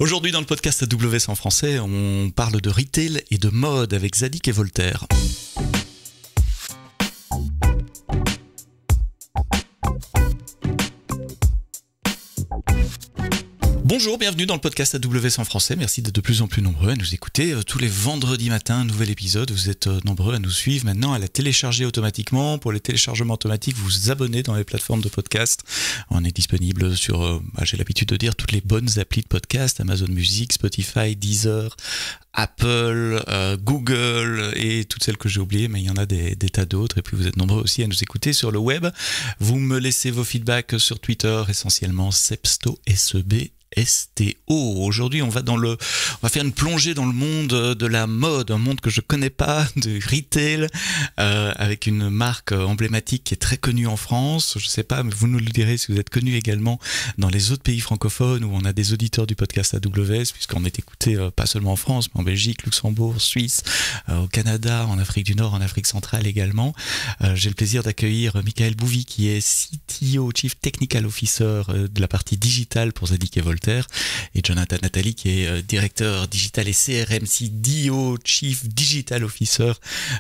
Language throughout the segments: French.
Aujourd'hui dans le podcast AWS en français, on parle de retail et de mode avec Zadig et Voltaire. Bonjour, bienvenue dans le podcast AWS en français. Merci d'être de plus en plus nombreux à nous écouter. Tous les vendredis matins, un nouvel épisode. Vous êtes nombreux à nous suivre maintenant, à la télécharger automatiquement. Pour les téléchargements automatiques, vous vous abonnez dans les plateformes de podcast. On est disponible sur, j'ai l'habitude de dire, toutes les bonnes applis de podcast. Amazon Music, Spotify, Deezer, Apple, Google et toutes celles que j'ai oubliées, mais il y en a des tas d'autres. Et puis vous êtes nombreux aussi à nous écouter sur le web. Vous me laissez vos feedbacks sur Twitter, essentiellement Sebsto, SEB. STO. Aujourd'hui, on va faire une plongée dans le monde de la mode, un monde que je connais pas, de retail, avec une marque emblématique qui est très connue en France. Je sais pas, mais vous nous le direz si vous êtes connu également dans les autres pays francophones où on a des auditeurs du podcast AWS, puisqu'on est écouté pas seulement en France, mais en Belgique, Luxembourg, Suisse, au Canada, en Afrique du Nord, en Afrique centrale également. J'ai le plaisir d'accueillir Michael Bouvy, qui est CTO, Chief Technical Officer de la partie digitale pour Zadig et Voltaire. Et Jonathan Nathalie qui est directeur digital et CRM, CDO, Chief Digital Officer,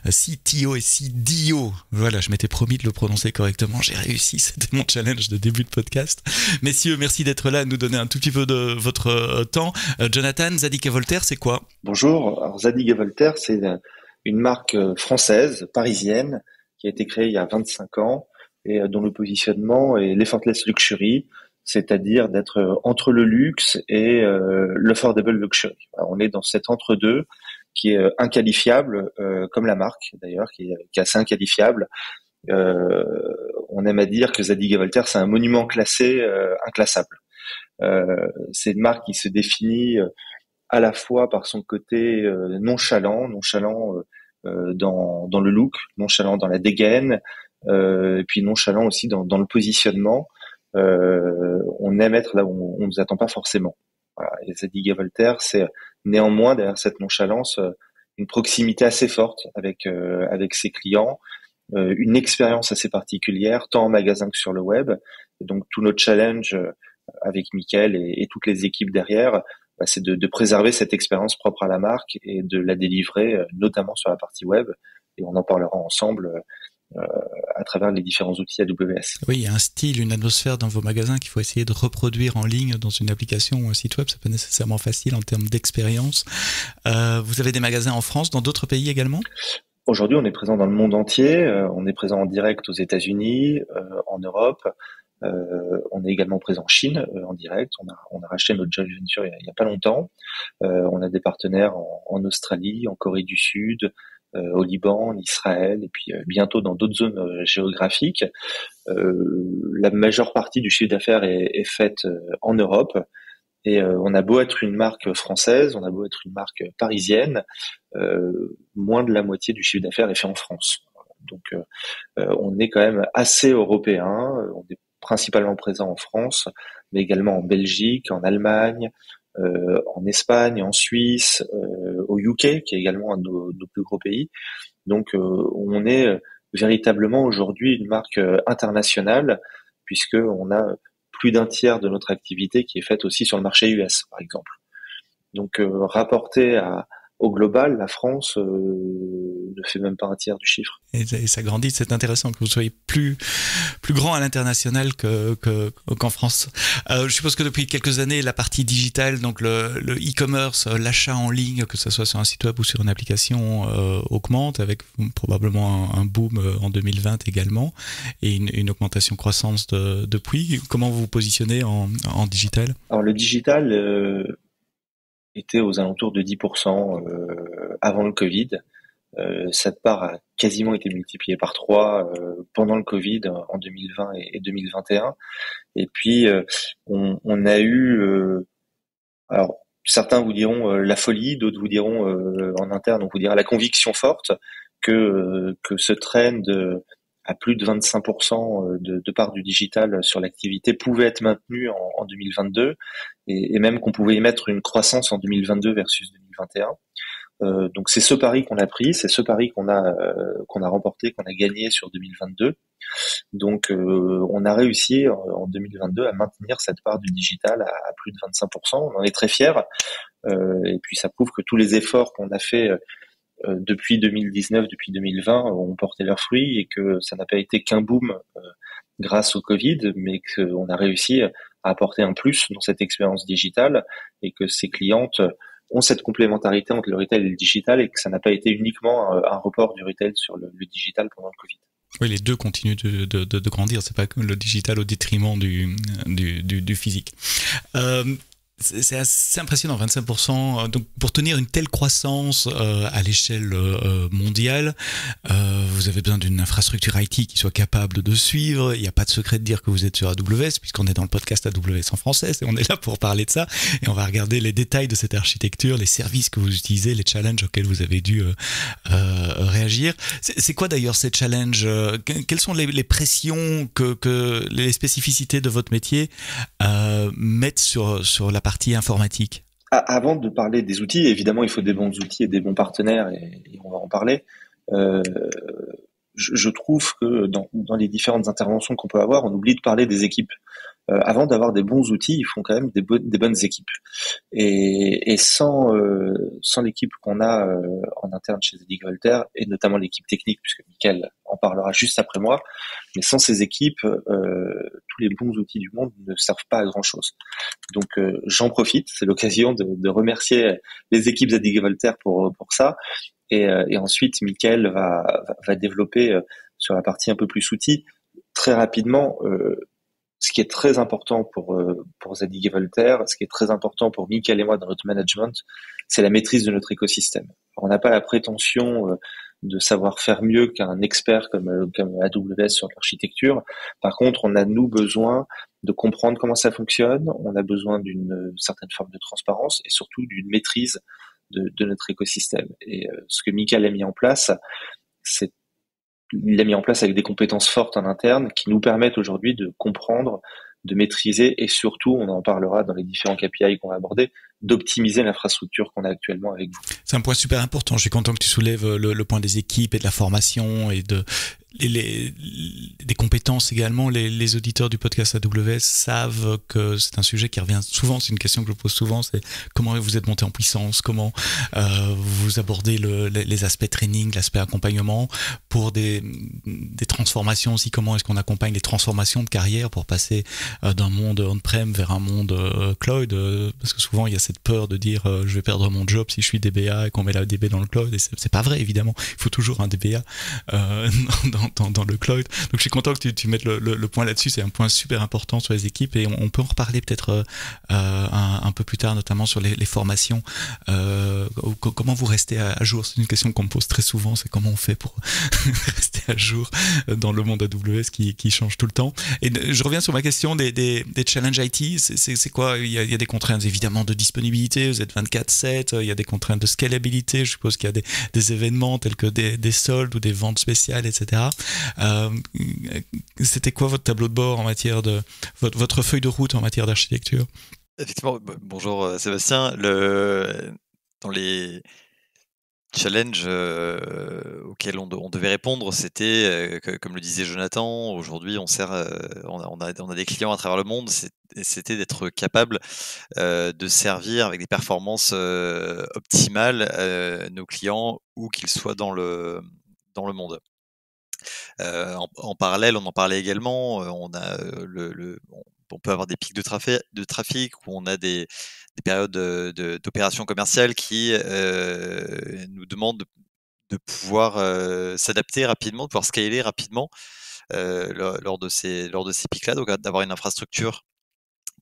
CTO et CDO. Voilà, je m'étais promis de le prononcer correctement, j'ai réussi, c'était mon challenge de début de podcast. Messieurs, merci d'être là, de nous donner un tout petit peu de votre temps. Jonathan, Zadig et Voltaire, c'est quoi ? Bonjour, alors Zadig et Voltaire, c'est une marque française, parisienne, qui a été créée il y a 25 ans et dont le positionnement est l'effortless luxury, c'est-à-dire d'être entre le luxe et l'affordable luxury. Alors, on est dans cet entre-deux qui est inqualifiable, comme la marque d'ailleurs, qui est assez inqualifiable. On aime à dire que Zadig et Voltaire, c'est un monument classé, inclassable. C'est une marque qui se définit à la fois par son côté nonchalant dans le look, nonchalant dans la dégaine, et puis nonchalant aussi dans le positionnement. On aime être là où on nous attend pas forcément. Voilà. Et Zadig et Voltaire, c'est néanmoins derrière cette nonchalance une proximité assez forte avec ses clients, une expérience assez particulière tant en magasin que sur le web. Et donc tout notre challenge avec Mickaël et toutes les équipes derrière, c'est de préserver cette expérience propre à la marque et de la délivrer notamment sur la partie web. Et on en parlera ensemble à travers les différents outils AWS. Oui, il y a un style, une atmosphère dans vos magasins qu'il faut essayer de reproduire en ligne dans une application ou un site web. C'est pas nécessairement facile en termes d'expérience. Vous avez des magasins en France, dans d'autres pays également ? Aujourd'hui, on est présent dans le monde entier. On est présent en direct aux États-Unis, en Europe. On est également présent en Chine, en direct. On a racheté notre joint venture il y a pas longtemps. On a des partenaires en Australie, en Corée du Sud, au Liban, en Israël, et puis bientôt dans d'autres zones géographiques. La majeure partie du chiffre d'affaires est faite en Europe. Et on a beau être une marque française, on a beau être une marque parisienne, moins de la moitié du chiffre d'affaires est fait en France. Donc on est quand même assez européen. On est principalement présent en France, mais également en Belgique, en Allemagne, en Espagne, en Suisse, au UK, qui est également un de nos plus gros pays. Donc on est véritablement aujourd'hui une marque internationale, puisque on a plus d'un tiers de notre activité qui est faite aussi sur le marché US, par exemple. Donc rapporté au global, la France ne fait même pas un tiers du chiffre. Et ça grandit, c'est intéressant que vous soyez plus grand à l'international qu'en France. Je suppose que depuis quelques années, la partie digitale, donc le e-commerce, l'achat en ligne, que ce soit sur un site web ou sur une application, augmente avec probablement un boom en 2020 également et une augmentation croissance depuis. Comment vous vous positionnez en digital ? Alors le digital était aux alentours de 10% avant le Covid. Cette part a quasiment été multipliée par 3 pendant le Covid en 2020 et 2021. Et puis on a eu, alors certains vous diront la folie, d'autres vous diront en interne, on vous dira la conviction forte que ce trend à plus de 25% de part du digital sur l'activité pouvait être maintenu en 2022 et même qu'on pouvait y mettre une croissance en 2022 versus 2021. Donc c'est ce pari qu'on a pris, c'est ce pari qu'on a remporté, qu'on a gagné sur 2022. Donc on a réussi en 2022 à maintenir cette part du digital à plus de 25%. On en est très fiers. Et puis ça prouve que tous les efforts qu'on a fait depuis 2019, depuis 2020 ont porté leurs fruits et que ça n'a pas été qu'un boom grâce au Covid, mais qu'on a réussi à apporter un plus dans cette expérience digitale et que ces clientes ont cette complémentarité entre le retail et le digital et que ça n'a pas été uniquement un report du retail sur le digital pendant le Covid. Oui, les deux continuent de grandir. C'est pas que le digital au détriment du physique. C'est assez impressionnant, 25%. Donc, pour tenir une telle croissance à l'échelle mondiale, vous avez besoin d'une infrastructure IT qui soit capable de suivre. Il n'y a pas de secret de dire que vous êtes sur AWS, puisqu'on est dans le podcast AWS en français, et on est là pour parler de ça. Et on va regarder les détails de cette architecture, les services que vous utilisez, les challenges auxquels vous avez dû réagir. C'est quoi d'ailleurs ces challenges? Quelles sont les pressions que les spécificités de votre métier mettent sur la partie informatique? Avant de parler des outils, évidemment, il faut des bons outils et des bons partenaires, et on va en parler. Euh, je trouve que dans les différentes interventions qu'on peut avoir, on oublie de parler des équipes. Avant d'avoir des bons outils, il faut quand même des bonnes équipes. Et sans l'équipe qu'on a en interne chez Zadig Voltaire, et notamment l'équipe technique, puisque Mickaël en parlera juste après moi, mais sans ces équipes, tous les bons outils du monde ne servent pas à grand-chose. Donc j'en profite, c'est l'occasion de remercier les équipes Zadig Voltaire pour ça. Et ensuite, Mickaël va développer sur la partie un peu plus outils. Très rapidement, ce qui est très important pour Zadig et Voltaire, ce qui est très important pour Mickaël et moi dans notre management, c'est la maîtrise de notre écosystème. Alors, on n'a pas la prétention de savoir faire mieux qu'un expert comme AWS sur l'architecture. Par contre, on a, nous, besoin de comprendre comment ça fonctionne, on a besoin d'une certaine forme de transparence et surtout d'une maîtrise de notre écosystème. Et ce que Mickaël a mis en place, il l'a mis en place avec des compétences fortes en interne qui nous permettent aujourd'hui de comprendre, de maîtriser et surtout, on en parlera dans les différents KPI qu'on va aborder, d'optimiser l'infrastructure qu'on a actuellement avec vous. C'est un point super important. Je suis content que tu soulèves le point des équipes et de la formation et des compétences également. Les auditeurs du podcast AWS savent que c'est un sujet qui revient souvent. C'est une question que je pose souvent. C'est comment vous êtes monté en puissance, comment vous abordez les aspects training, l'aspect accompagnement pour des transformations aussi. Comment est-ce qu'on accompagne les transformations de carrière pour passer d'un monde on-prem vers un monde cloud, parce que souvent il y a cette peur de dire je vais perdre mon job si je suis DBA et qu'on met la DB dans le cloud, et c'est pas vrai évidemment. Il faut toujours un DBA dans le cloud. Donc je suis content que tu mettes le point là-dessus. C'est un point super important sur les équipes et on peut en reparler peut-être un peu plus tard, notamment sur les formations. Comment vous restez à jour? C'est une question qu'on me pose très souvent, c'est comment on fait pour rester à jour dans le monde AWS qui change tout le temps. Et je reviens sur ma question des challenges IT. C'est quoi? Il y a des contraintes évidemment de disponibilité, vous êtes 24/7, il y a des contraintes de scalabilité, je suppose qu'il y a des événements tels que des soldes ou des ventes spéciales, etc. C'était quoi votre tableau de bord en matière de votre feuille de route en matière d'architecture? Effectivement, bonjour Sébastien. Dans les challenges auxquels on devait répondre, c'était, comme le disait Jonathan, aujourd'hui on a des clients à travers le monde, c'était d'être capable de servir avec des performances optimales nos clients où qu'ils soient dans le monde. En parallèle, on en parlait également, on a on peut avoir des pics de trafic où on a des périodes d'opérations commerciales qui nous demandent de pouvoir s'adapter rapidement, de pouvoir scaler rapidement lors de ces pics-là, donc d'avoir une infrastructure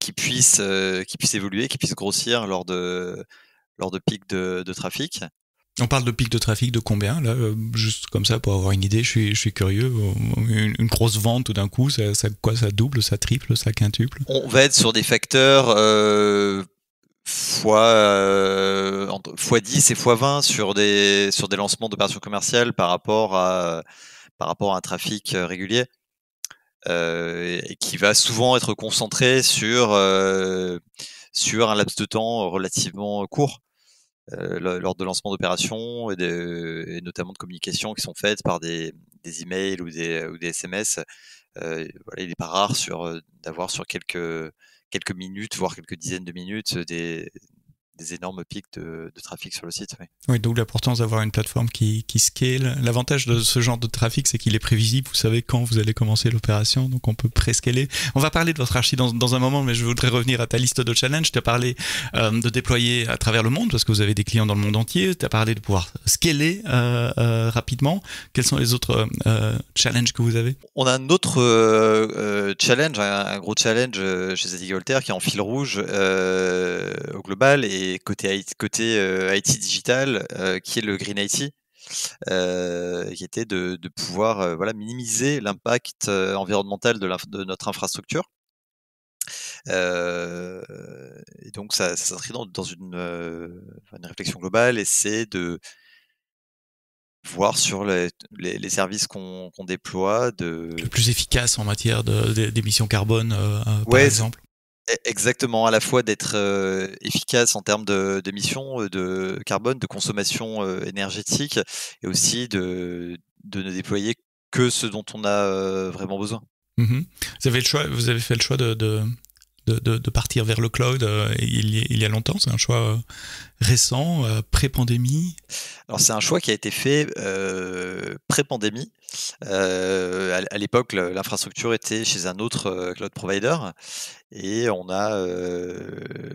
qui puisse évoluer, qui puisse grossir lors de pics de trafic. On parle de pic de trafic de combien là, juste comme ça pour avoir une idée, je suis curieux. Une grosse vente tout d'un coup, ça double, ça triple, ça quintuple? On va être sur des facteurs fois 10 et fois 20 sur des lancements d'opérations commerciales par rapport à un trafic régulier, et qui va souvent être concentré sur un laps de temps relativement court. lors de lancement d'opérations et notamment de communications qui sont faites par des emails ou des SMS. Voilà, il n'est pas rare d'avoir sur quelques minutes, voire quelques dizaines de minutes, des énormes pics de trafic sur le site. Oui. Oui, d'où l'importance d'avoir une plateforme qui scale. L'avantage de ce genre de trafic, c'est qu'il est prévisible. Vous savez quand vous allez commencer l'opération, donc on peut pré-scaler. On va parler de votre archi dans un moment, mais je voudrais revenir à ta liste de challenges. Tu as parlé de déployer à travers le monde, parce que vous avez des clients dans le monde entier. Tu as parlé de pouvoir scaler rapidement. Quels sont les autres challenges que vous avez? On a un autre challenge, un gros challenge chez Zadig Voltaire qui est en fil rouge au global et côté IT digital qui est le Green IT. Qui était de pouvoir voilà, minimiser l'impact environnemental de notre infrastructure. Et donc ça s'inscrit dans une réflexion globale et c'est de voir sur les services qu'on déploie Le plus efficace en matière d'émissions carbone, par ouais, exemple. Exactement, à la fois d'être efficace en termes d'émissions de carbone, de consommation énergétique, et aussi de ne déployer que ce dont on a vraiment besoin. Vous avez fait le choix de partir vers le cloud il y a longtemps. C'est un choix récent, pré-pandémie. Alors c'est un choix qui a été fait pré-pandémie. À l'époque, l'infrastructure était chez un autre cloud provider et on a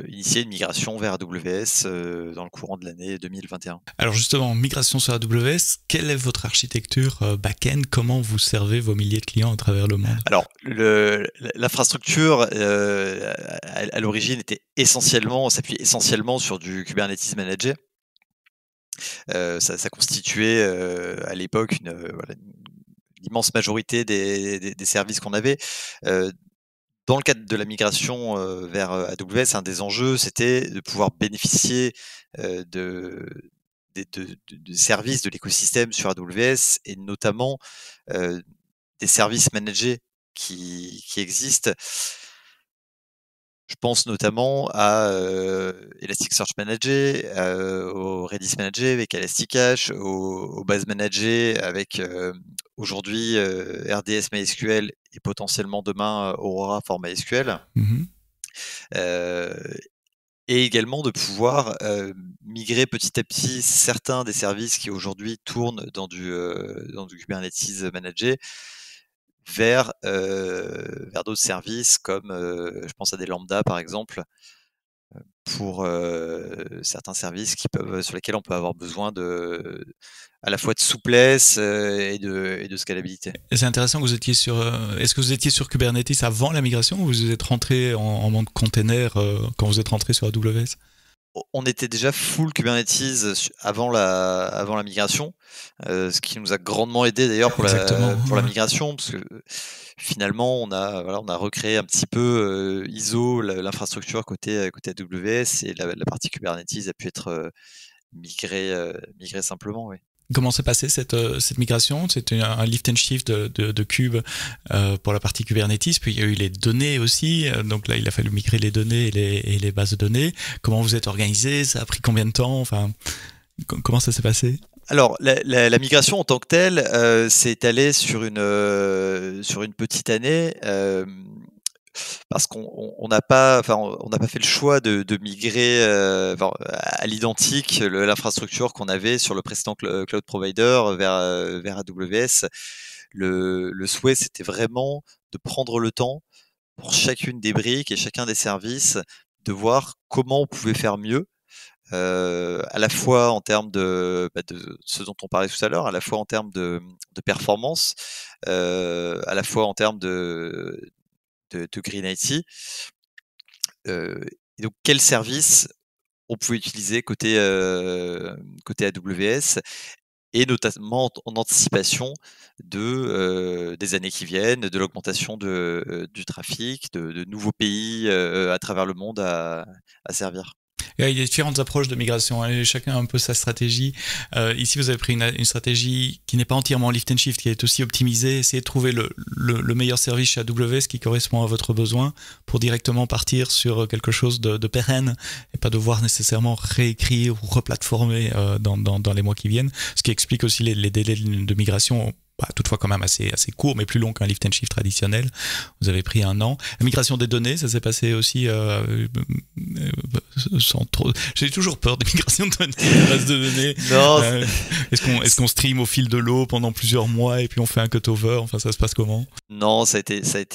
initié une migration vers AWS dans le courant de l'année 2021. Alors justement, migration sur AWS, quelle est votre architecture back-end? Comment vous servez vos milliers de clients à travers le monde? Alors l'infrastructure à l'origine s'appuyait essentiellement sur du Kubernetes managé. Ça constituait à l'époque l'immense majorité des services qu'on avait. Dans le cadre de la migration vers AWS, un des enjeux, c'était de pouvoir bénéficier des services de l'écosystème sur AWS et notamment des services managés qui existent. Je pense notamment à Elasticsearch Manager, au Redis Manager avec Elasticache, au Base Manager avec aujourd'hui RDS MySQL et potentiellement demain Aurora for MySQL. Et également de pouvoir migrer petit à petit certains des services qui aujourd'hui tournent dans du Kubernetes Manager vers d'autres services comme je pense à des lambda par exemple pour certains services sur lesquels on peut avoir besoin à la fois de souplesse et de scalabilité. Et c'est intéressant que vous étiez est-ce que vous étiez sur Kubernetes avant la migration ou vous êtes rentré en mode container quand vous êtes rentré sur AWS? On était déjà full Kubernetes avant la migration, ce qui nous a grandement aidé d'ailleurs pour la migration, parce que finalement on a recréé un petit peu ISO l'infrastructure côté AWS et la partie Kubernetes a pu être migrée simplement. Oui. Comment s'est passée cette migration? C'était un lift and shift de Kube pour la partie Kubernetes, puis il y a eu les données aussi, donc là il a fallu migrer les données et les bases de données. Comment vous êtes organisé? Ça a pris combien de temps? Enfin, comment ça s'est passé? Alors la migration en tant que telle s'est étalée sur une petite année. Parce qu'on n'a pas fait le choix de migrer à l'identique l'infrastructure qu'on avait sur le précédent cloud provider vers AWS. Le souhait, c'était vraiment de prendre le temps pour chacune des briques et chacun des services de voir comment on pouvait faire mieux. À la fois en termes de ce dont on parlait tout à l'heure, à la fois en termes de performance, à la fois en termes de Green IT. Et donc, quel service on pouvait utiliser côté AWS et notamment en anticipation des années qui viennent, de l'augmentation du trafic, de nouveaux pays à travers le monde à servir. Il y a différentes approches de migration, hein, chacun a un peu sa stratégie. Ici, vous avez pris une stratégie qui n'est pas entièrement lift and shift, qui est aussi optimisée, essayer de trouver le meilleur service chez AWS qui correspond à votre besoin pour directement partir sur quelque chose de pérenne et pas devoir nécessairement réécrire ou replatformer dans les mois qui viennent. Ce qui explique aussi les délais de migration, toutefois quand même assez court, mais plus long qu'un lift and shift traditionnel. Vous avez pris 1 an. La migration des données, ça s'est passé aussi sans trop. J'ai toujours peur des migrations de données, des bases de données. Non. Est-ce qu'on stream au fil de l'eau pendant plusieurs mois et puis on fait un cut-over? Enfin, ça se passe comment? Non, ça s'est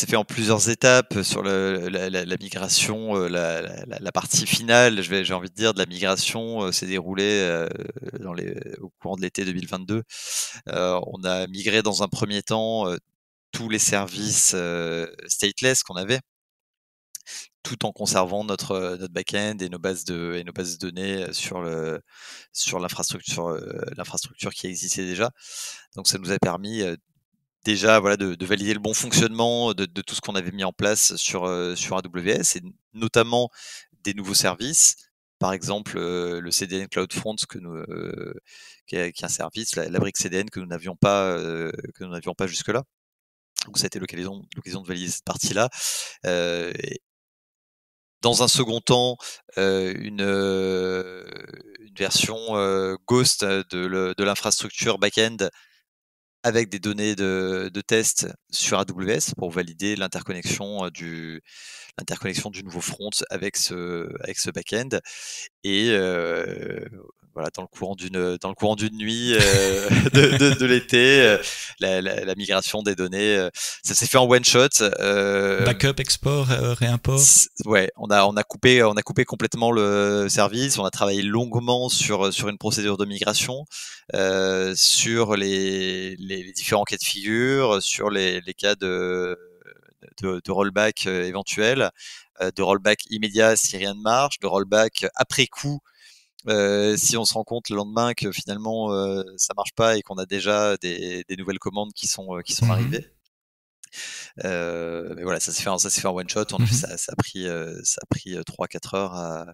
fait en plusieurs étapes sur la migration, la partie finale, j'ai envie de dire, de la migration s'est déroulée au courant de l'été 2022. On a migré dans un premier temps tous les services stateless qu'on avait, tout en conservant notre back-end et nos bases de données sur l'infrastructure qui existait déjà. Donc ça nous a permis déjà de valider le bon fonctionnement de tout ce qu'on avait mis en place sur AWS, et notamment des nouveaux services. Par exemple, le CDN CloudFront qui est un service, la brique CDN que nous n'avions pas jusque-là. Donc ça a été l'occasion de valider cette partie-là. Dans un second temps, une version Ghost de l'infrastructure back-end avec des données de test sur AWS pour valider l'interconnexion du nouveau front avec ce back-end. Et voilà, dans le courant d'une nuit de l'été, la migration des données, ça s'est fait en one shot. Backup, export, réimport. Ouais, on a coupé complètement le service. On a travaillé longuement sur une procédure de migration, sur les différents cas de figure, sur les cas de rollback éventuel, de rollback immédiat si rien ne marche, de rollback après coup si on se rend compte le lendemain que finalement ça marche pas et qu'on a déjà des nouvelles commandes qui sont arrivées. Mais voilà, ça s'est fait en one shot. On a fait ça a pris 3-4 heures à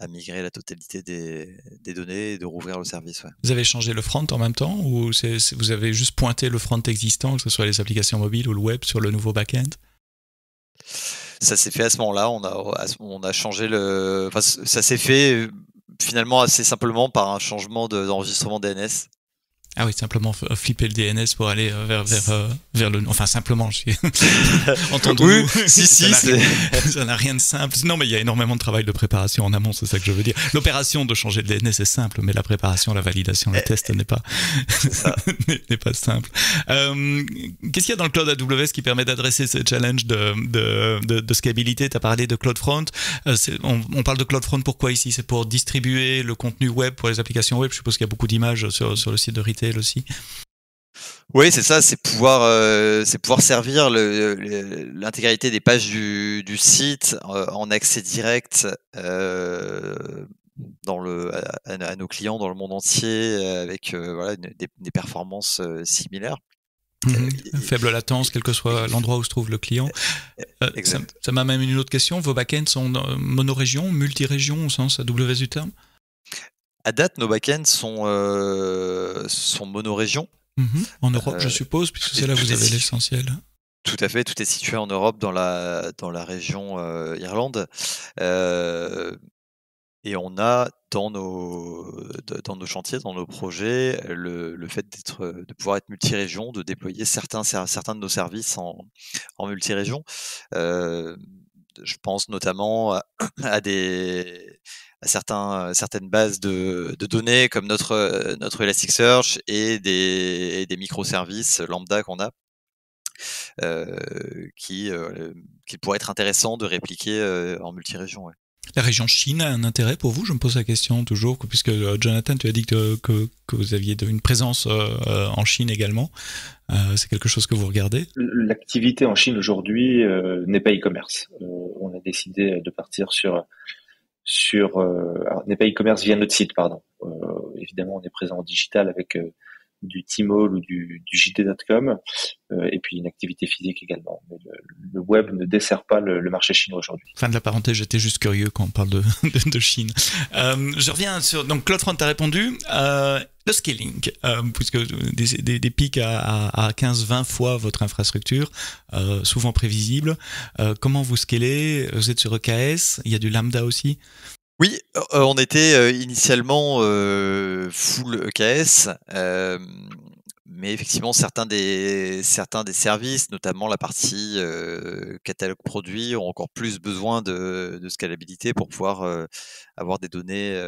migrer la totalité des données et de rouvrir le service. Ouais. Vous avez changé le front en même temps, ou vous avez juste pointé le front existant, que ce soit les applications mobiles ou le web, sur le nouveau back-end? Ça s'est fait à ce moment-là. On a changé ça s'est fait finalement assez simplement par un changement d'enregistrement DNS. Ah oui, simplement flipper le DNS pour aller vers le... Enfin, simplement, entendons-nous. Oui, si, ça n'a rien de simple. Non, mais il y a énormément de travail de préparation en amont, c'est ça que je veux dire. L'opération de changer le DNS est simple, mais la préparation, la validation, le test n'est pas simple. Qu'est-ce qu'il y a dans le cloud AWS qui permet d'adresser ce challenge de scalabilité? Tu as parlé de CloudFront. On parle de CloudFront pourquoi ici? C'est pour distribuer le contenu web pour les applications web. Je suppose qu'il y a beaucoup d'images sur le site de Retail aussi. Oui, c'est ça, c'est pouvoir servir l'intégralité des pages du site en accès direct à nos clients dans le monde entier avec des performances similaires. Faible latence, quel que soit l'endroit où se trouve le client. Ça m'amène une autre question. Vos backends sont monorégions, multirégions au sens AWS du terme? À date, nos backends sont monorégions. En Europe, je suppose, puisque c'est là où vous avez l'essentiel. Tout à fait, tout est situé en Europe, dans la région Irlande. Et on a dans nos chantiers, dans nos projets, le fait de pouvoir être multirégion, de déployer certains de nos services en multirégion. Je pense notamment à certaines bases de données comme notre Elasticsearch et des microservices lambda qu'on a qui pourraient être intéressants de répliquer en multirégion. Ouais. La région Chine a un intérêt pour vous? Je me pose la question toujours, puisque Jonathan, tu as dit que vous aviez une présence en Chine également. C'est quelque chose que vous regardez? L'activité en Chine aujourd'hui n'est pas e-commerce. On a décidé de partir sur alors, n'est pas e-commerce via notre site, pardon. Évidemment, on est présent en digital avec du Tmall ou du JD.com, et puis une activité physique également. Mais le web ne dessert pas le marché chinois aujourd'hui. Fin de la parenthèse, j'étais juste curieux quand on parle de Chine. Je reviens sur... Donc, CloudFront a répondu. Le scaling, puisque des pics à 15-20 fois votre infrastructure, souvent prévisible. Comment vous scalez? Vous êtes sur EKS, il y a du Lambda aussi? Oui, on était initialement full EKS, mais effectivement certains des services, notamment la partie catalogue produit, ont encore plus besoin de scalabilité pour pouvoir avoir des données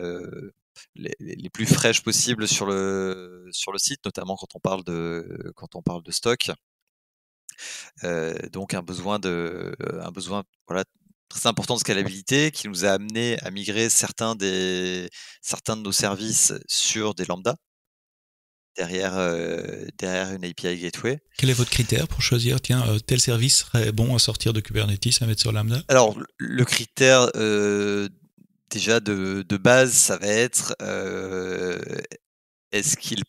les plus fraîches possibles sur le site, notamment quand on parle de stock. Donc un besoin voilà, très important de scalabilité qui nous a amené à migrer certains de nos services sur des lambda derrière une API gateway. Quel est votre critère pour choisir, tiens, tel service serait bon à sortir de Kubernetes, à mettre sur Lambda? Alors, le critère déjà de base, ça va être est-ce qu'il...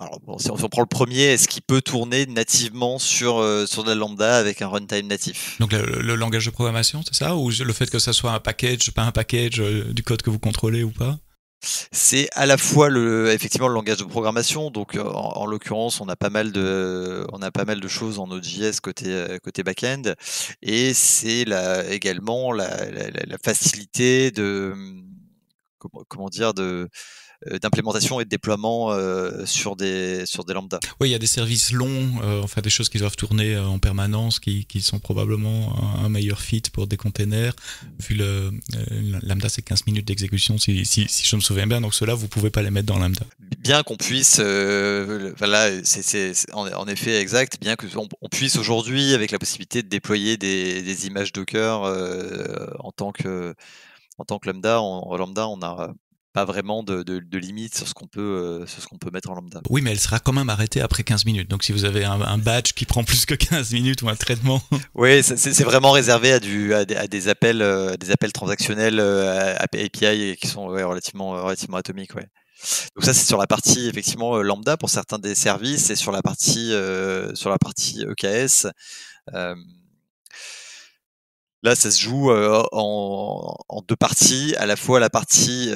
Alors, bon, si on prend le premier, est-ce qu'il peut tourner nativement sur de la lambda avec un runtime natif? Donc le langage de programmation, c'est ça? Ou le fait que ça soit un package, pas un package du code que vous contrôlez ou pas? C'est à la fois effectivement le langage de programmation. Donc en l'occurrence, on a pas mal de choses en Node.js côté back-end, et c'est également la facilité de comment dire d'implémentation et de déploiement sur des lambda. Oui, il y a des services longs, enfin des choses qui doivent tourner en permanence, qui sont probablement un meilleur fit pour des containers. Vu Lambda, c'est 15 minutes d'exécution, si je me souviens bien. Donc ceux-là, vous pouvez pas les mettre dans Lambda. Bien qu'on puisse, voilà, c'est en effet exact, bien qu'on puisse aujourd'hui, avec la possibilité de déployer des images Docker en tant que lambda, en lambda, on n'a pas vraiment de limite sur ce qu'on peut mettre en lambda. Oui, mais elle sera quand même arrêtée après 15 minutes. Donc si vous avez un batch qui prend plus que 15 minutes ou un traitement... Oui, c'est vraiment réservé à des appels transactionnels API qui sont relativement atomiques. Ouais. Donc ça, c'est sur la partie effectivement lambda pour certains des services, et sur la partie EKS. Là, ça se joue en deux parties, à la fois la partie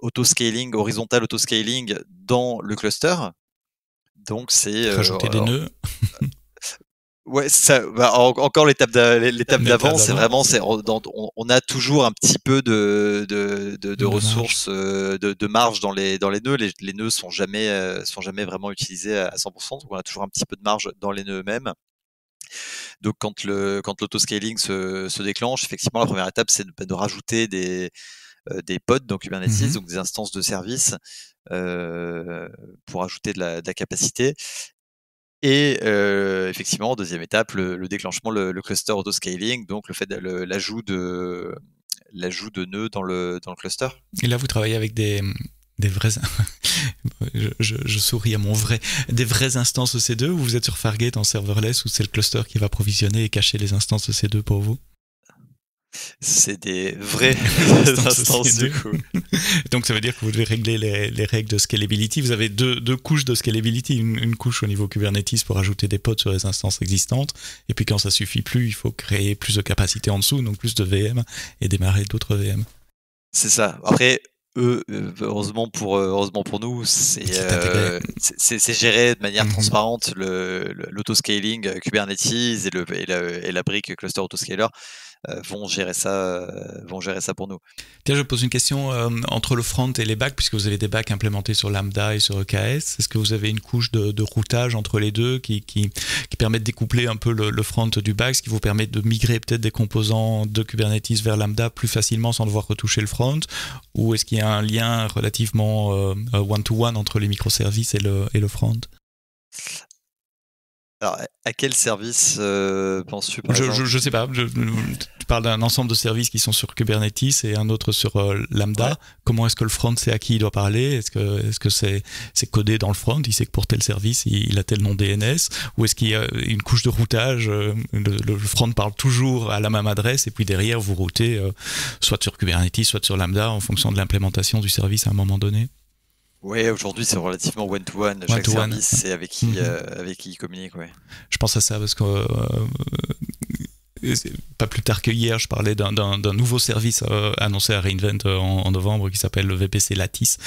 auto-scaling, horizontal auto-scaling dans le cluster. Donc c'est rajouter des nœuds. Ouais, ça, encore l'étape d'avant, c'est vraiment, on a toujours un petit peu de ressources, de marge dans les nœuds. Les nœuds sont jamais vraiment utilisés à 100%, donc on a toujours un petit peu de marge dans les nœuds eux-mêmes. Donc quand l'autoscaling se déclenche, effectivement, la première étape, c'est de rajouter des pods dans Kubernetes, donc des instances de service pour ajouter de la capacité. Et effectivement, deuxième étape, le déclenchement, le cluster autoscaling, donc le fait l'ajout de nœuds dans le cluster. Et là, vous travaillez avec des vrais... je souris à mon vrai... Des vraies instances EC2, ou vous êtes sur Fargate en serverless, ou c'est le cluster qui va provisionner et cacher les instances EC2 pour vous? C'est des vraies instances du coup. Donc ça veut dire que vous devez régler les règles de scalability. Vous avez deux couches de scalability, une couche au niveau Kubernetes pour ajouter des pods sur les instances existantes, et puis quand ça suffit plus, il faut créer plus de capacité en dessous, donc plus de VM, et démarrer d'autres VM. C'est ça. Après, heureusement pour nous, c'est géré de manière transparente. L'autoscaling Kubernetes et la brique cluster autoscaler vont gérer ça pour nous. Tiens, je pose une question entre le front et les backs, puisque vous avez des backs implémentés sur Lambda et sur EKS. Est-ce que vous avez une couche de routage entre les deux qui permet de découpler un peu le front du back, ce qui vous permet de migrer peut-être des composants de Kubernetes vers Lambda plus facilement sans devoir retoucher le front? Ou est-ce qu'il y a un lien relativement one-to-one entre les microservices et le front? Alors, à quel service penses-tu par exemple? Je sais pas. Tu parles d'un ensemble de services qui sont sur Kubernetes et un autre sur Lambda. Ouais. Comment est-ce que le front sait à qui il doit parler? Est-ce que c'est codé dans le front? Il sait que pour tel service, il a tel nom DNS? Ou est-ce qu'il y a une couche de routage? Le front parle toujours à la même adresse, et puis derrière, vous routez soit sur Kubernetes, soit sur Lambda en fonction de l'implémentation du service à un moment donné? Ouais, aujourd'hui c'est relativement one-to-one. Chaque One-to-one. service, c'est avec qui il communique. Ouais. Je pense à ça parce que pas plus tard que hier, je parlais d'un nouveau service annoncé à reInvent en novembre qui s'appelle le VPC Lattice,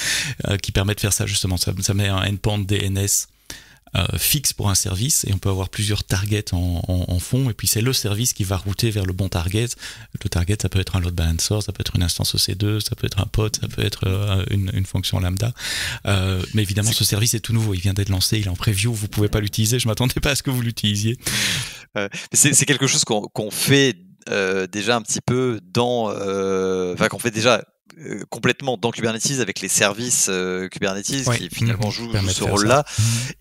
qui permet de faire ça justement. Ça met un endpoint DNS fixe pour un service et on peut avoir plusieurs targets en fond et puis c'est le service qui va router vers le bon target. Le target, ça peut être un load balancer, ça peut être une instance EC2, ça peut être un pod, ça peut être une fonction lambda. Mais évidemment, ce service est tout nouveau, il vient d'être lancé, il est en preview, vous pouvez pas l'utiliser, je m'attendais pas à ce que vous l'utilisiez. C'est quelque chose qu'on fait déjà un petit peu qu'on fait déjà complètement dans Kubernetes avec les services Kubernetes qui finalement jouent ce rôle-là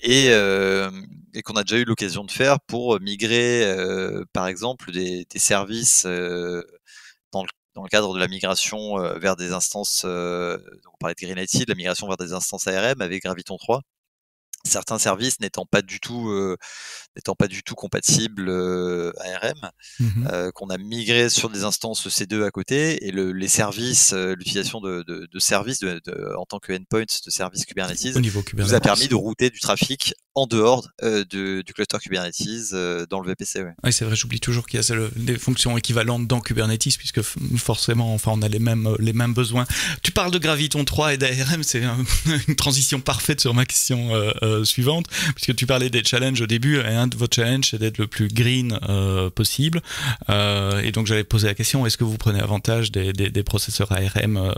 et qu'on a déjà eu l'occasion de faire pour migrer par exemple des services dans le cadre de la migration vers des instances, on parlait de Greenlight, la migration vers des instances ARM avec Graviton 3. Certains services n'étant pas du tout compatibles ARM, qu'on a migré sur des instances EC2 à côté, et les services, l'utilisation de services en tant que endpoint de services Kubernetes, nous a permis de router du trafic en dehors du cluster Kubernetes dans le VPC. Ouais. Oui, c'est vrai, j'oublie toujours qu'il y a des fonctions équivalentes dans Kubernetes, puisque forcément, on a les mêmes besoins. Tu parles de Graviton 3 et d'ARM, c'est une transition parfaite sur ma question suivante, puisque tu parlais des challenges au début, et un de vos challenges, c'est d'être le plus green possible. Et donc, j'allais poser la question, est-ce que vous prenez avantage des processeurs ARM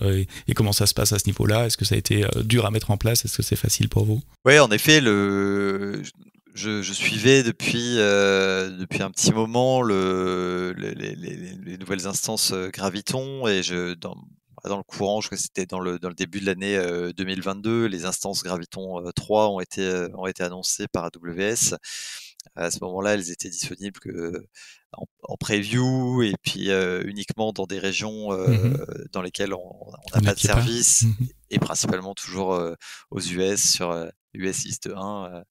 et comment ça se passe à ce niveau-là? Est-ce que ça a été dur à mettre en place? Est-ce que c'est facile pour vous? Oui, en effet, je suivais depuis un petit moment les nouvelles instances Graviton et dans le courant, je crois que c'était dans le début de l'année 2022, les instances Graviton 3 ont été annoncées par AWS. À ce moment-là, elles étaient disponibles en preview et puis uniquement dans des régions dans lesquelles on n'a pas de service et principalement toujours aux US sur US East 1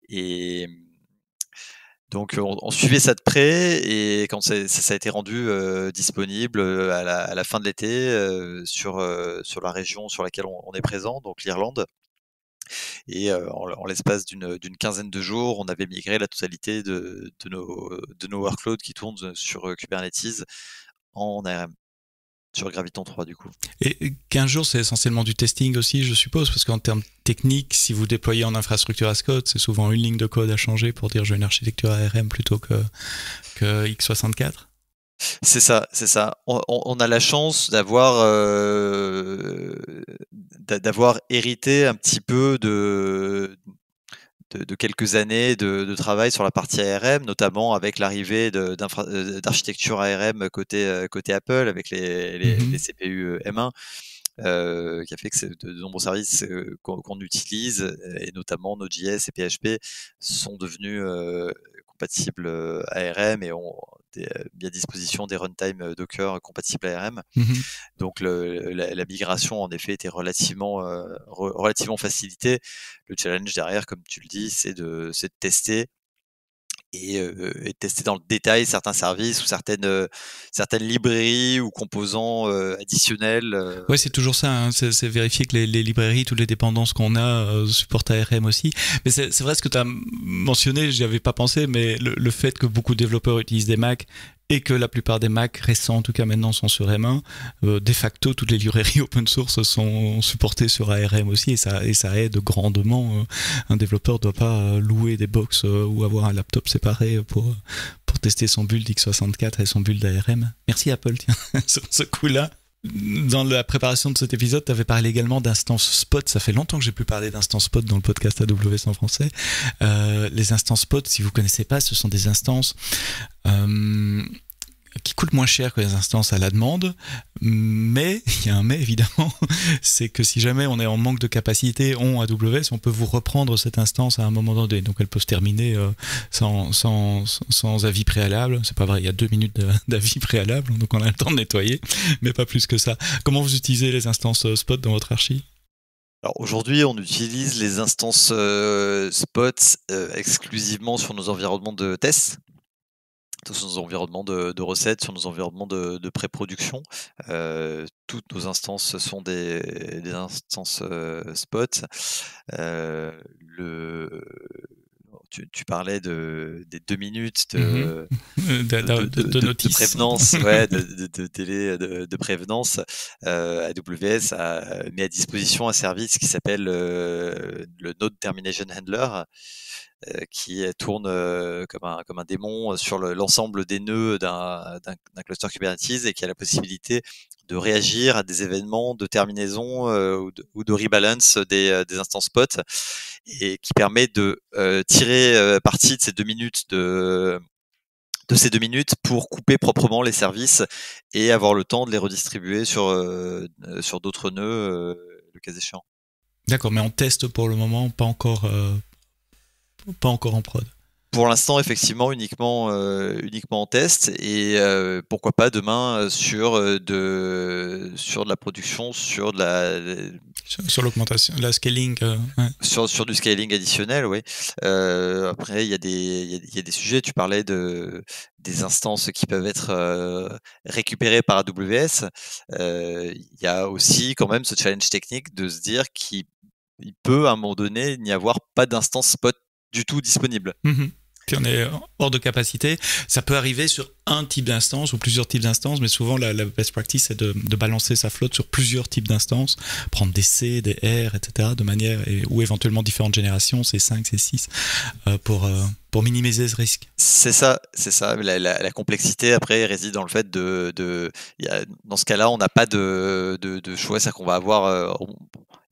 et donc on suivait ça de près et quand ça a été rendu disponible à la fin de l'été sur la région sur laquelle on est présent, donc l'Irlande. Et en l'espace d'une quinzaine de jours, on avait migré la totalité de nos workloads qui tournent sur Kubernetes en ARM. Sur Graviton 3 du coup. Et 15 jours, c'est essentiellement du testing aussi, je suppose, parce qu'en termes techniques, si vous déployez en infrastructure as code, c'est souvent une ligne de code à changer pour dire je veux une architecture ARM plutôt que x64. C'est ça. On a la chance d'avoir hérité un petit peu de quelques années de travail sur la partie ARM, notamment avec l'arrivée d'architecture ARM côté Apple avec les CPU M1, qui a fait que de nombreux services qu'on utilise, et notamment Node.js et PHP, sont devenus compatibles ARM et ont mis à disposition des runtime Docker compatibles ARM. Donc la migration en effet était relativement facilitée. Le challenge derrière, comme tu le dis, c'est de tester et de tester dans le détail certains services ou certaines librairies ou composants additionnels. Ouais, c'est toujours ça, hein. C'est vérifier que les librairies, toutes les dépendances qu'on a supportent ARM aussi. Mais c'est vrai ce que tu as mentionné, j'y avais pas pensé, mais le fait que beaucoup de développeurs utilisent des Mac et que la plupart des Mac récents, en tout cas maintenant, sont sur M1, de facto, toutes les librairies open source sont supportées sur ARM aussi, et ça aide grandement. Un développeur ne doit pas louer des box ou avoir un laptop séparé pour tester son build x64 et son build ARM. Merci Apple, tiens, sur ce coup-là. Dans la préparation de cet épisode, tu avais parlé également d'instances Spot. Ça fait longtemps que j'ai pu parler d'instances Spot dans le podcast AWS en français. Les instances Spot, si vous connaissez pas, ce sont des instances qui coûtent moins cher que les instances à la demande, mais il y a un mais évidemment, c'est que si jamais on est en manque de capacité en AWS, on peut vous reprendre cette instance à un moment donné, donc elle peut se terminer sans avis préalable. C'est pas vrai, il y a 2 minutes d'avis préalable, donc on a le temps de nettoyer, mais pas plus que ça. Comment vous utilisez les instances Spot dans votre archi ? Alors aujourd'hui, on utilise les instances Spot exclusivement sur nos environnements de test. sur nos environnements de recettes, sur nos environnements de pré-production. Toutes nos instances sont des instances spot. Tu parlais des 2 minutes de notice. De prévenance, ouais, de délai de prévenance. AWS met à disposition un service qui s'appelle le Node Termination Handler, qui tourne comme un démon sur l'ensemble des nœuds d'un cluster Kubernetes et qui a la possibilité de réagir à des événements de terminaison ou de rebalance des instances spot, et qui permet de tirer parti de ces 2 minutes de ces 2 minutes pour couper proprement les services et avoir le temps de les redistribuer sur d'autres nœuds, le cas échéant. D'accord, mais on teste pour le moment, pas encore en prod. Pour l'instant, effectivement, uniquement en test, et pourquoi pas demain sur de la production, sur l'augmentation, la scaling, ouais. sur du scaling additionnel, oui. Après, il y a des sujets. Tu parlais des instances qui peuvent être récupérées par AWS. Il y a aussi quand même ce challenge technique de se dire qu'il peut à un moment donné n'y avoir pas d'instance spot du tout disponible. Puis on est hors de capacité. Ça peut arriver sur un type d'instance ou plusieurs types d'instances, mais souvent la best practice c'est de balancer sa flotte sur plusieurs types d'instances, prendre des C, des R, etc. de manière, ou éventuellement différentes générations, C5, C6, pour minimiser ce risque. C'est ça. La complexité après réside dans le fait dans ce cas-là, on n'a pas de choix, c'est-à-dire qu'on va avoir,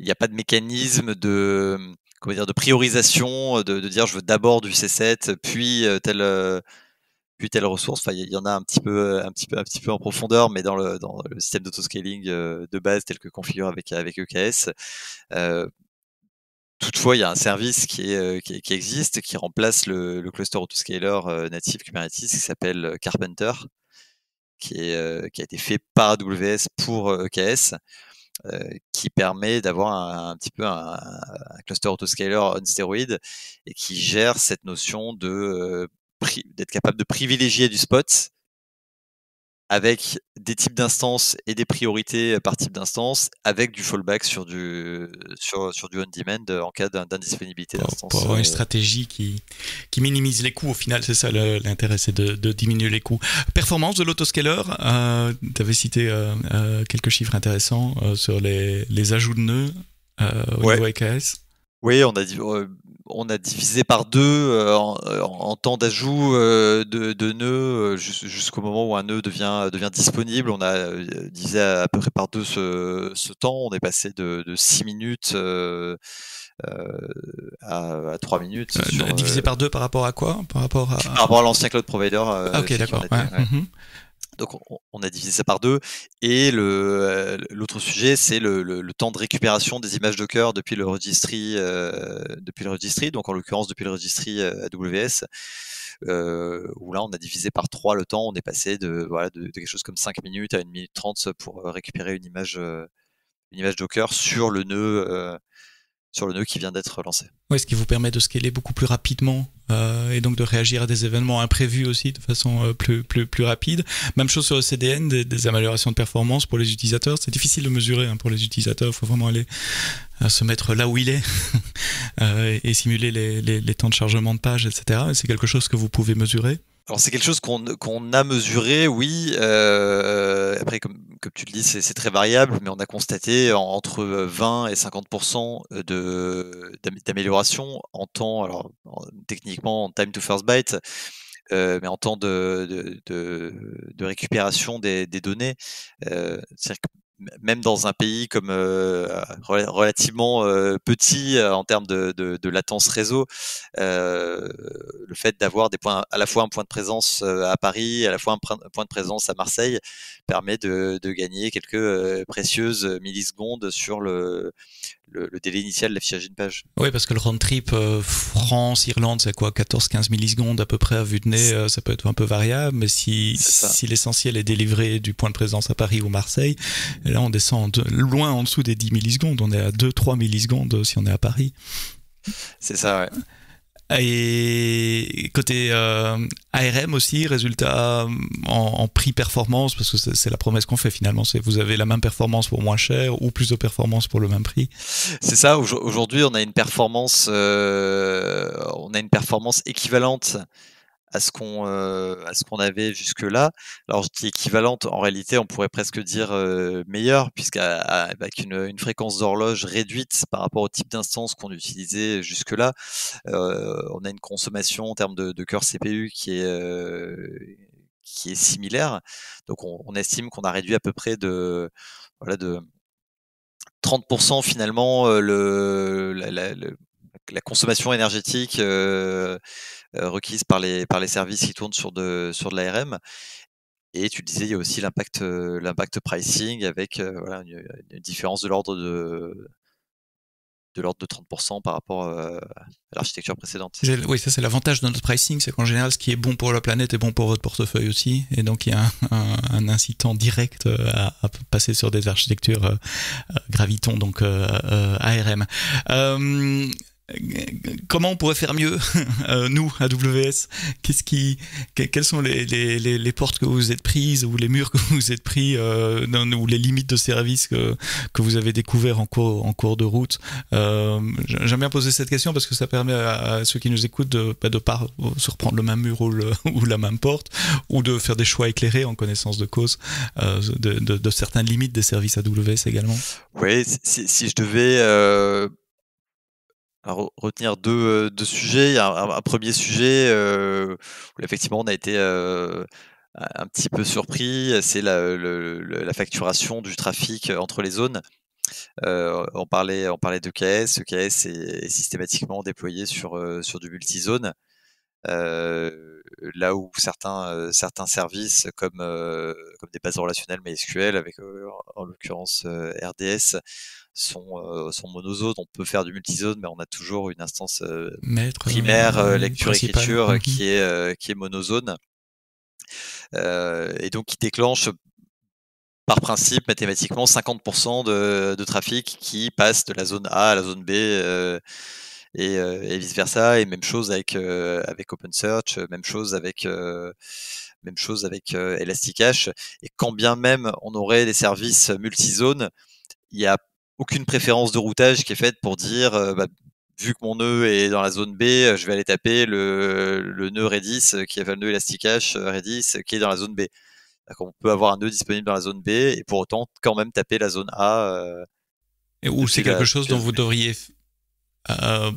il n'y a pas de mécanisme de priorisation, de dire je veux d'abord du C7 puis telle ressource. Enfin, il y en a un petit peu en profondeur, mais dans le système d'autoscaling de base tel que configuré avec EKS. Toutefois, il y a un service qui existe, qui remplace le cluster autoscaler natif Kubernetes, qui s'appelle Carpenter, qui a été fait par AWS pour EKS. Qui permet d'avoir un petit peu un cluster autoscaler on stéroïde, et qui gère cette notion d'être capable de privilégier du spot avec des types d'instances et des priorités par type d'instance, avec du fallback sur du on-demand en cas d'indisponibilité d'instance. Pour avoir une stratégie qui minimise les coûts, au final, c'est ça l'intérêt, c'est de diminuer les coûts. Performance de l'autoscaler, tu avais cité quelques chiffres intéressants sur les ajouts de nœuds au niveau EKS. Oui, on a divisé par 2 en temps d'ajout de nœuds jusqu'au moment où un nœud devient disponible. On a divisé à peu près par 2 ce temps. On est passé de 6 minutes à 3 minutes. Divisé par 2 par rapport à quoi ? Par rapport à l'ancien cloud provider. Ok, d'accord. Donc on a divisé ça par 2, et l'autre sujet, c'est le temps de récupération des images Docker depuis le registry, donc en l'occurrence depuis le registry AWS, où là on a divisé par 3 le temps. On est passé de quelque chose comme 5 minutes à 1 minute 30 pour récupérer une image Docker sur le nœud qui vient d'être lancé. Oui, ce qui vous permet de scaler beaucoup plus rapidement et donc de réagir à des événements imprévus aussi de façon plus rapide. Même chose sur le CDN, des améliorations de performance pour les utilisateurs. C'est difficile de mesurer pour les utilisateurs. Il faut vraiment aller se mettre là où il est et simuler les temps de chargement de page, etc. Et c'est quelque chose que vous pouvez mesurer. Alors c'est quelque chose qu'on a mesuré, oui. Après, comme tu le dis, c'est très variable, mais on a constaté entre 20 et 50% d'amélioration en temps, alors techniquement en time to first byte, mais en temps de récupération des données. C'est-à-dire que même dans un pays comme relativement petit en termes de latence réseau, le fait d'avoir à la fois un point de présence à Paris, à la fois un point de présence à Marseille, permet de gagner quelques précieuses millisecondes sur le délai initial de l'affichage d'une page. Oui, parce que le round trip France-Irlande, c'est quoi, 14-15 millisecondes à peu près à vue de nez, ça peut être un peu variable, mais si l'essentiel est délivré du point de présence à Paris ou Marseille, et là on descend loin en dessous des 10 millisecondes, on est à 2-3 millisecondes si on est à Paris. C'est ça, ouais. Et côté ARM aussi, résultat en prix performance, parce que c'est la promesse qu'on fait finalement, c'est vous avez la même performance pour moins cher ou plus de performance pour le même prix. C'est ça. Aujourd'hui, on a une performance équivalente à ce qu'on avait jusque-là. Alors je dis équivalente, en réalité, on pourrait presque dire meilleure, puisqu'avec une fréquence d'horloge réduite par rapport au type d'instance qu'on utilisait jusque-là, on a une consommation en termes de cœur CPU qui est similaire. Donc on estime qu'on a réduit à peu près de 30% finalement la consommation énergétique requise par les services qui tournent sur de l'ARM. Et tu disais, il y a aussi l'impact pricing avec une différence de l'ordre de 30% par rapport à l'architecture précédente. Oui, ça c'est l'avantage de notre pricing, c'est qu'en général ce qui est bon pour la planète est bon pour votre portefeuille aussi, et donc il y a un incitant direct à passer sur des architectures Graviton, donc ARM. Comment on pourrait faire mieux, nous, AWS? Quelles sont les portes que vous êtes prises, ou les murs que vous êtes pris, ou les limites de service que vous avez découvert en cours de route? J'aime bien poser cette question parce que ça permet à ceux qui nous écoutent de pas se reprendre le même mur ou la même porte, ou de faire des choix éclairés en connaissance de cause de certaines limites des services AWS également. Oui, si je devais retenir deux sujets. Il y a un premier sujet où effectivement on a été un petit peu surpris, c'est la facturation du trafic entre les zones. On parlait d'EKS. EKS est systématiquement déployé sur du multizone. Là où certains services comme des bases relationnelles MySQL avec en l'occurrence RDS sont monozones. On peut faire du multizone, mais on a toujours une instance primaire lecture-écriture qui est monozone, et donc qui déclenche par principe mathématiquement 50% de trafic qui passe de la zone A à la zone B et vice versa. Et même chose avec OpenSearch, même chose avec Elasticache. Et quand bien même on aurait des services multizone, il n'y a aucune préférence de routage qui est faite pour dire vu que mon nœud est dans la zone B, je vais aller taper le nœud Redis qui est le nœud Elasticache Redis qui est dans la zone B. On peut avoir un nœud disponible dans la zone B et pour autant quand même taper la zone A. Ou c'est quelque chose dont vous devriez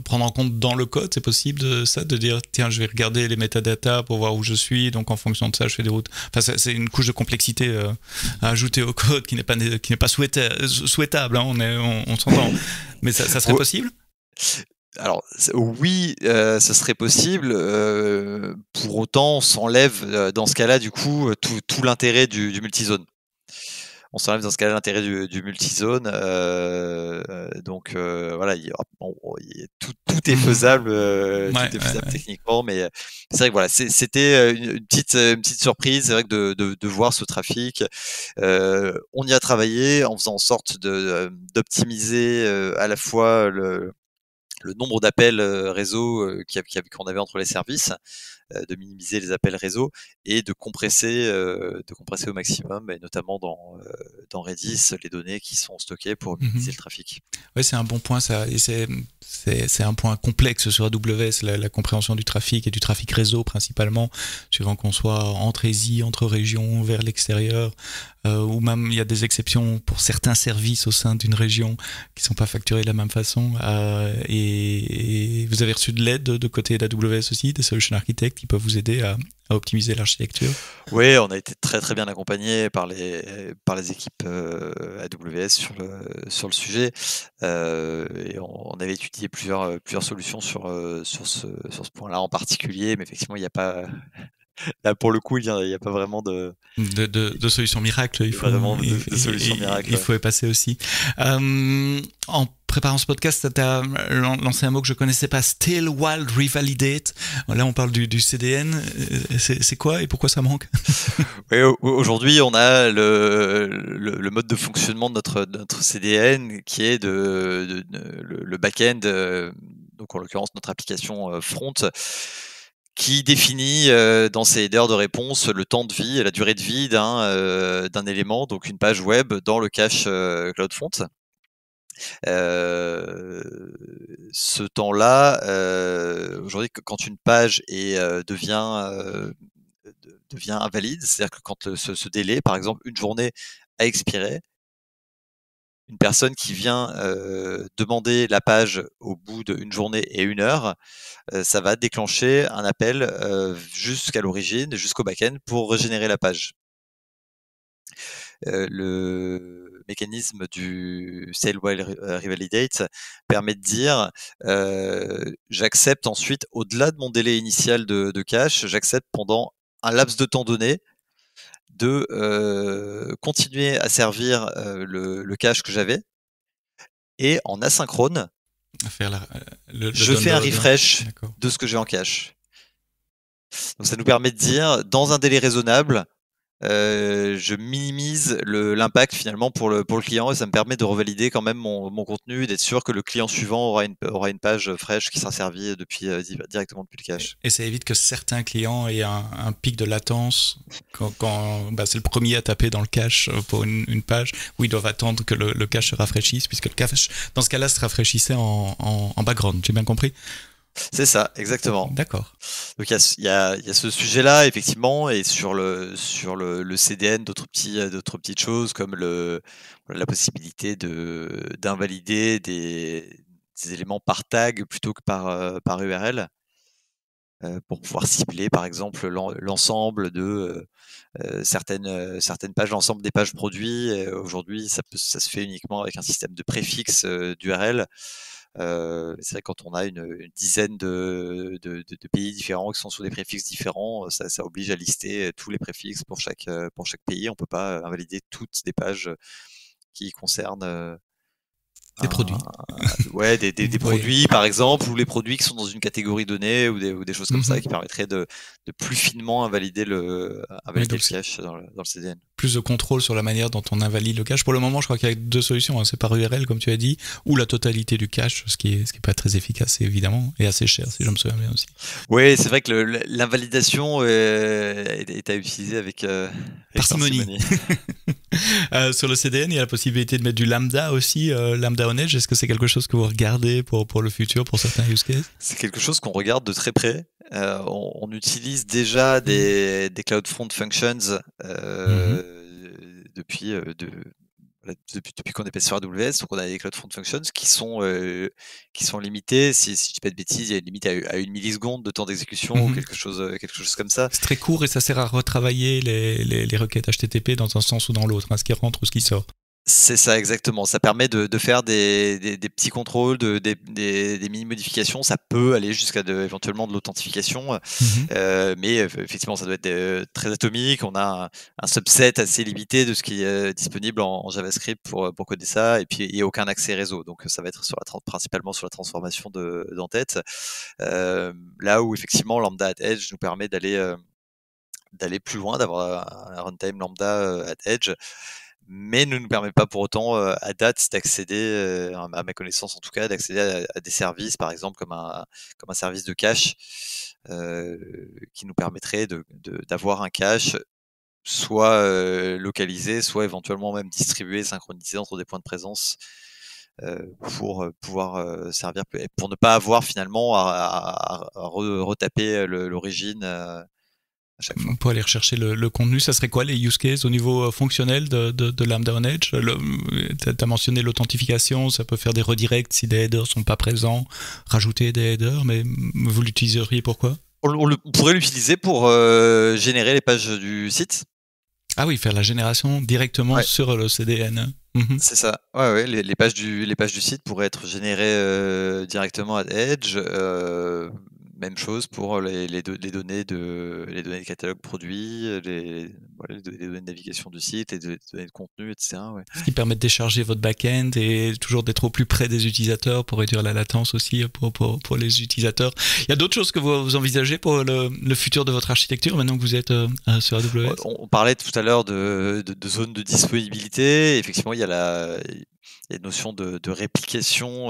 prendre en compte dans le code? C'est possible de dire tiens, je vais regarder les métadatas pour voir où je suis, donc en fonction de ça je fais des routes. Enfin, c'est une couche de complexité à ajouter au code qui n'est pas souhaitable, hein, on s'entend, mais ça serait possible? Alors oui, ce serait possible. Pour autant, on s'enlève dans ce cas-là du coup tout l'intérêt du multizone. On s'enlève dans ce cas-là l'intérêt du multizone. Donc voilà, tout est faisable, tout est faisable techniquement, mais c'est vrai que voilà, c'était une petite surprise. C'est vrai que de voir ce trafic, on y a travaillé en faisant en sorte d'optimiser à la fois le nombre d'appels réseau qu'on avait entre les services, de minimiser les appels réseau et de compresser au maximum, et notamment dans Redis, les données qui sont stockées pour minimiser le trafic. Oui, c'est un bon point ça, et c'est un point complexe sur AWS, la compréhension du trafic et du trafic réseau principalement, suivant qu'on soit entre ESI, entre régions, vers l'extérieur, ou même il y a des exceptions pour certains services au sein d'une région qui sont pas facturés de la même façon. Et vous avez reçu de l'aide de côté d'AWS aussi, des solution architects qui peuvent vous aider à optimiser l'architecture? Oui, on a été très très bien accompagné par les équipes AWS sur le sujet, et on avait étudié plusieurs solutions sur ce point-là en particulier, mais effectivement il n'y a pas là pour le coup il y a pas vraiment de solutions miracles. Il faut vraiment de solutions miracles. Il faut y passer aussi. En préparant ce podcast, tu as lancé un mot que je connaissais pas, Still Wild Revalidate. Là, on parle du CDN. C'est quoi et pourquoi ça manque? Oui, aujourd'hui, on a le mode de fonctionnement de notre CDN qui est le back-end donc en l'occurrence notre application front, qui définit dans ses headers de réponse le temps de vie et la durée de vie d'un élément, donc une page web dans le cache CloudFront. Ce temps-là, aujourd'hui, quand une page devient invalide, c'est-à-dire que quand ce délai, par exemple, une journée a expiré, une personne qui vient demander la page au bout d'une journée et 1 heure, ça va déclencher un appel jusqu'à l'origine, jusqu'au back-end pour régénérer la page. Le mécanisme du Stale While Revalidate permet de dire j'accepte ensuite, au-delà de mon délai initial de cache, j'accepte pendant un laps de temps donné de continuer à servir le cache que j'avais, et en asynchrone, je fais un refresh de ce que j'ai en cache. Donc ça nous permet de dire, dans un délai raisonnable, je minimise l'impact finalement pour le client, et ça me permet de revalider quand même mon contenu et d'être sûr que le client suivant aura une page fraîche qui sera servie directement depuis le cache. Et ça évite que certains clients aient un pic de latence quand c'est le premier à taper dans le cache pour une page où ils doivent attendre que le cache se rafraîchisse, puisque le cache dans ce cas-là se rafraîchissait en background. J'ai bien compris? C'est ça, exactement. D'accord. Donc il y a ce sujet-là effectivement, et sur le CDN, d'autres petites choses comme la possibilité d'invalider des éléments par tag plutôt que par URL, pour pouvoir cibler par exemple l'ensemble de certaines pages, l'ensemble des pages produits. Aujourd'hui, ça se fait uniquement avec un système de préfixe d'URL. C'est vrai que quand on a une dizaine de pays différents qui sont sous des préfixes différents, ça oblige à lister tous les préfixes pour chaque pays. On peut pas invalider toutes des pages qui concernent des produits. Ouais, des produits par exemple, ou les produits qui sont dans une catégorie donnée, ou des choses comme ça, qui permettraient de plus finement invalider le cache dans le CDN. Plus de contrôle sur la manière dont on invalide le cache. Pour le moment, je crois qu'il y a 2 solutions. C'est par URL, comme tu as dit, ou la totalité du cache, ce qui est pas très efficace, évidemment, et assez cher, si je me souviens bien aussi. Oui, c'est vrai que l'invalidation est à utiliser avec parcimonie. Sur le CDN, il y a la possibilité de mettre du lambda aussi, lambda on edge. Est-ce que c'est quelque chose que vous regardez pour le futur, pour certains use cases? C'est quelque chose qu'on regarde de très près. On utilise déjà des CloudFront Functions depuis qu'on est passé sur AWS. Donc on a des CloudFront Functions qui sont limitées. Si je dis pas de bêtises, il y a une limite à 1 milliseconde de temps d'exécution, ou quelque chose comme ça. C'est très court et ça sert à retravailler les requêtes HTTP dans un sens ou dans l'autre, ce qui rentre ou ce qui sort. C'est ça, exactement. Ça permet de faire des petits contrôles, des mini-modifications. Ça peut aller jusqu'à éventuellement de l'authentification. Mais effectivement, ça doit être très atomique. On a un subset assez limité de ce qui est disponible en JavaScript pour coder ça. Et puis, il n'y a aucun accès réseau. Donc, ça va être principalement sur la transformation d'entête. Là où, effectivement, Lambda at Edge nous permet d'aller plus loin, d'avoir un runtime Lambda at Edge, mais ne nous permet pas pour autant à date d'accéder, à ma connaissance en tout cas, d'accéder à des services, par exemple comme un service de cache, qui nous permettrait d'avoir un cache soit localisé, soit éventuellement même distribué, synchronisé entre des points de présence, pour pouvoir servir, pour ne pas avoir finalement à retaper l'origine pour aller rechercher le contenu. Ça serait quoi les use cases au niveau fonctionnel de Lambda on Edge? Tu as mentionné l'authentification, ça peut faire des redirects si des headers sont pas présents, rajouter des headers, mais vous l'utiliseriez pourquoi? On pourrait l'utiliser pour générer les pages du site. Ah oui, faire la génération directement sur le CDN. C'est ça. Ouais, les pages du site pourraient être générées directement à Edge. Même chose pour les données de catalogue produit, les données de navigation du site, les données de contenu, etc. Ouais. Ce qui permet de décharger votre back-end et toujours d'être au plus près des utilisateurs pour réduire la latence aussi pour les utilisateurs. Il y a d'autres choses que vous envisagez pour le futur de votre architecture maintenant que vous êtes sur AWS? On parlait tout à l'heure de zones de disponibilité. Effectivement, il y a Il y a une notion de réplication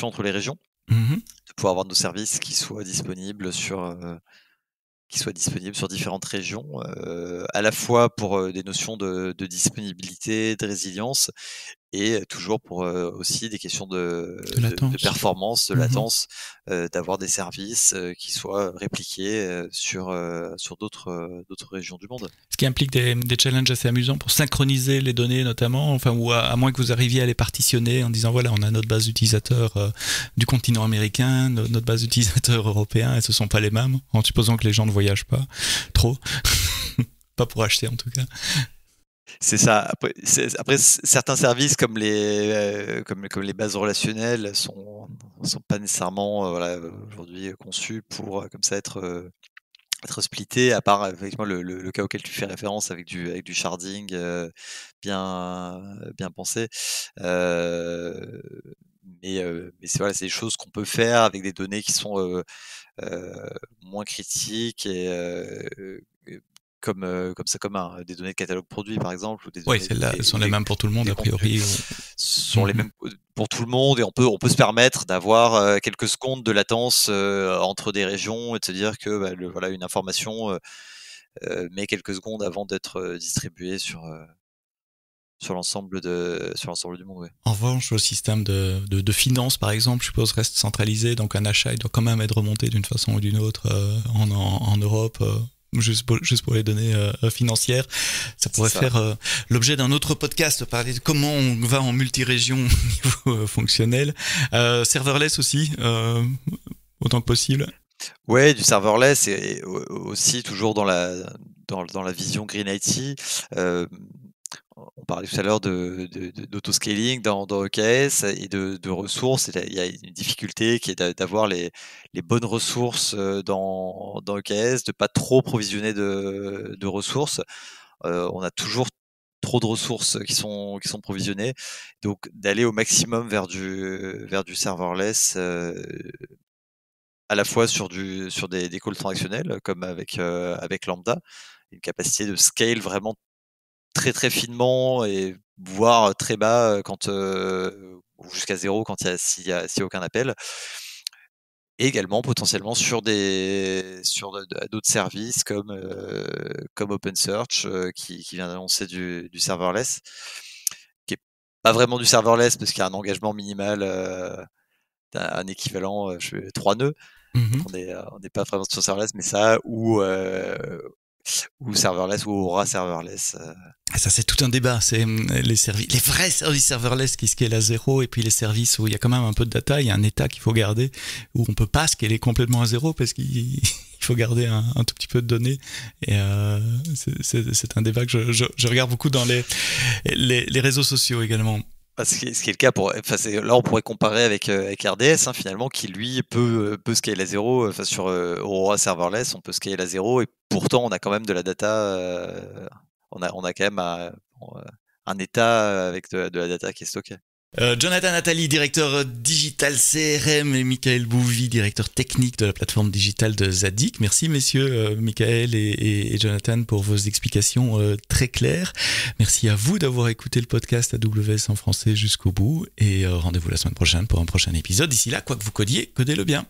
entre les régions, Mhm. de pouvoir avoir nos services qui soient disponibles sur différentes régions, à la fois pour des notions de disponibilité, de résilience, et toujours pour aussi des questions de latence. performance, de Mhm. latence, d'avoir des services qui soient répliqués sur d'autres régions du monde. Ce qui implique des challenges assez amusants pour synchroniser les données notamment, enfin, ou à moins que vous arriviez à les partitionner en disant voilà, on a notre base d'utilisateurs du continent américain, notre base d'utilisateurs européens, et ce ne sont pas les mêmes, en supposant que les gens ne voyagent pas trop. Pas pour acheter en tout cas. C'est ça. Après, certains services comme les bases relationnelles sont pas nécessairement aujourd'hui conçus pour comme ça être splittés, à part effectivement le cas auquel tu fais référence avec du sharding bien pensé. Mais c'est des choses qu'on peut faire avec des données qui sont moins critiques et comme des données de catalogue produit par exemple, ou des Oui, données celles-là sont les mêmes pour tout le monde a priori. sont les mêmes pour tout le monde, et on peut se permettre d'avoir quelques secondes de latence entre des régions, et de se dire que une information met quelques secondes avant d'être distribuée sur l'ensemble du monde. Ouais. En revanche, le système de finance, par exemple, je suppose, reste centralisé, donc un achat, il doit quand même être remonté d'une façon ou d'une autre en Europe. Juste pour les données financières. Ça pourrait faire l'objet d'un autre podcast, parler de comment on va en multi-région au niveau fonctionnel. Serverless aussi, autant que possible. Ouais, du serverless, et aussi toujours dans la vision Green IT. On parlait tout à l'heure d'autoscaling dans EKS et de ressources. Il y a une difficulté qui est d'avoir les bonnes ressources dans EKS, de pas trop provisionner de ressources. On a toujours trop de ressources qui sont provisionnées, donc d'aller au maximum vers du serverless, à la fois sur des calls transactionnels comme avec Lambda, une capacité de scale vraiment très très finement, et voire très bas ou jusqu'à 0 s'il y a aucun appel. Et également potentiellement sur d'autres services comme OpenSearch qui vient d'annoncer du serverless, qui est pas vraiment du serverless parce qu'il y a un engagement minimal d'un équivalent 3 nœuds. Donc on n'est pas vraiment sur serverless, mais ça ou serverless ou Aura serverless. Ça, c'est tout un débat. C'est les vrais services serverless qui scalent à 0, et puis les services où il y a quand même un peu de data, il y a un état qu'il faut garder, où on peut pas scaler complètement à 0 parce qu'il faut garder un tout petit peu de données. Et c'est un débat que je regarde beaucoup dans les réseaux sociaux également. Ce qui est le cas là on pourrait comparer avec RDS finalement, qui lui peut scaler à 0. Sur Aurora serverless on peut scaler à 0, et pourtant on a quand même de la data, on a quand même un état avec de la data qui est stockée. Jonathan Nathalie, directeur digital CRM, et Michael Bouvy, directeur technique de la plateforme digitale de Zadig. Merci messieurs, Michael et Jonathan, pour vos explications très claires. Merci à vous d'avoir écouté le podcast AWS en français jusqu'au bout, et rendez-vous la semaine prochaine pour un prochain épisode. D'ici là, quoi que vous codiez, codez-le bien.